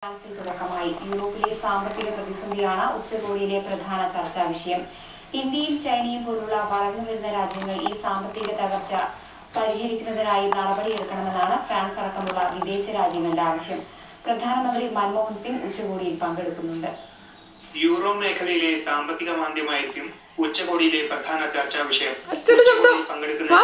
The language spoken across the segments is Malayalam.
ഫ്രാൻസിൽ തുടക്കമായി. യൂറോപ്പിലെ സാമ്പത്തിക പ്രതിസന്ധിയാണ് ഉച്ചകോടിയിലെ പ്രധാന ചർച്ചാ വിഷയം. ഇന്ത്യയും ചൈനയും പോലുള്ള വളർന്നുവരുന്ന രാജ്യങ്ങൾ ഈ സാമ്പത്തിക തകർച്ച പരിഹരിക്കുന്നതിനായി നടപടിയെടുക്കണമെന്നാണ് ഫ്രാൻസ് അടക്കമുള്ള വിദേശ രാജ്യങ്ങളുടെ ആവശ്യം. പ്രധാനമന്ത്രി മൻമോഹൻ സിംഗ് ഉച്ചകോടിയിൽ പങ്കെടുക്കുന്നുണ്ട്. യൂറോ മേഖലയിലെ സാമ്പത്തിക മാന്ദ്യമായിരിക്കും ഉച്ചകോടിയിലെ പ്രധാന ചർച്ചാ വിഷയം. പങ്കെടുക്കുന്ന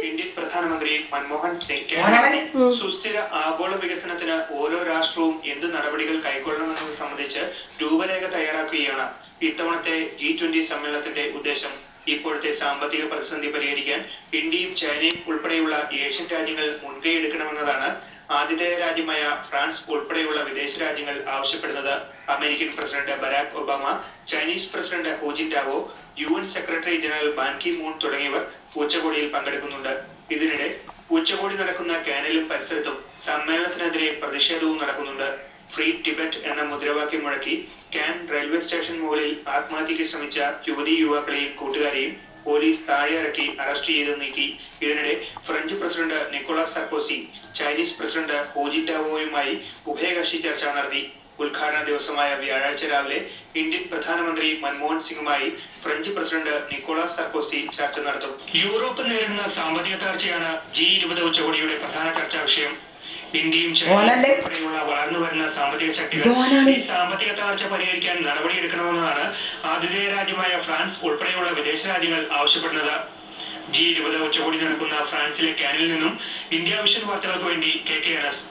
ഇന്ത്യൻ പ്രധാനമന്ത്രി മൻമോഹൻ സിംഗ് സുസ്ഥിര ആഗോള വികസനത്തിന് ഓരോ രാഷ്ട്രവും എന്ത് നടപടികൾ കൈക്കൊള്ളണമെന്നത് സംബന്ധിച്ച് രൂപരേഖ തയ്യാറാക്കുകയാണ് ഇത്തവണത്തെ G20 സമ്മേളനത്തിന്റെ ഉദ്ദേശം. ഇപ്പോഴത്തെ സാമ്പത്തിക പ്രതിസന്ധി പരിഹരിക്കാൻ ഇന്ത്യയും ചൈനയും ഉൾപ്പെടെയുള്ള ഏഷ്യൻ രാജ്യങ്ങൾ മുൻകൈയെടുക്കണമെന്നതാണ് ആതിഥേയ രാജ്യമായ ഫ്രാൻസ് ഉൾപ്പെടെയുള്ള വിദേശ രാജ്യങ്ങൾ ആവശ്യപ്പെടുന്നത്. American president Barack Obama, Chinese president Hu Jintao, UN secretary general Ban Ki Moon തുടങ്ങിയവർ ഉച്ചകോടിയിൽ പങ്കെടുക്കുന്നുണ്ട്. ഇതിനിടെ ഉച്ചകോടി നടക്കുന്ന കാനലും പരിസരത്തും സമ്മേളനത്തിനെതിരെ പ്രതിഷേധവും നടക്കുന്നുണ്ട്. ഫ്രീ ടിബറ്റ് എന്ന മുദ്രാവാക്യം മുഴക്കി കാൻ റെയിൽവേ സ്റ്റേഷൻ മുകളിൽ ആത്മഹത്യക്ക് ശ്രമിച്ച യുവതീ യുവാക്കളെയും കൂട്ടുകാരെയും പോലീസ് താഴെയിറക്കി അറസ്റ്റ് ചെയ്ത് നീക്കി. ഇതിനിടെ French president Nicolas Sarkozy Chinese president Hu ജിൻടാവോയുമായി ഉഭയകക്ഷി ചർച്ച നടത്തി. ഉദ്ഘാടന ദിവസമായ വ്യാഴാഴ്ച രാവിലെ ഇന്ത്യൻ പ്രധാനമന്ത്രി മൻമോഹൻ സിംഗുമായി ഫ്രഞ്ച് പ്രസിഡന്റ് നിക്കോളാസ് സർക്കോസി ചർച്ച നടത്തും. യൂറോപ്പ് നേരിടുന്ന സാമ്പത്തിക തകർച്ചയാണ് G20 ഉച്ചകോടിയുടെ പ്രധാന ചർച്ചാ വിഷയം. ഇന്ത്യയും ചൈനയും വളർന്നു വരുന്ന സാമ്പത്തിക ശക്തികൾ ഈ സാമ്പത്തിക തകർച്ച പരിഹരിക്കാൻ നടപടിയെടുക്കണമെന്നാണ് ആതിഥേയ രാജ്യമായ ഫ്രാൻസ് ഉൾപ്പെടെയുള്ള വിദേശ രാജ്യങ്ങൾ ആവശ്യപ്പെടുന്നത്. G20 ഉച്ചകോടി നടക്കുന്ന ഫ്രാൻസിലെ കാനിൽ നിന്നും ഇന്ത്യ വിഷൻ വാർത്തകൾക്ക് വേണ്ടി KK അനസ്.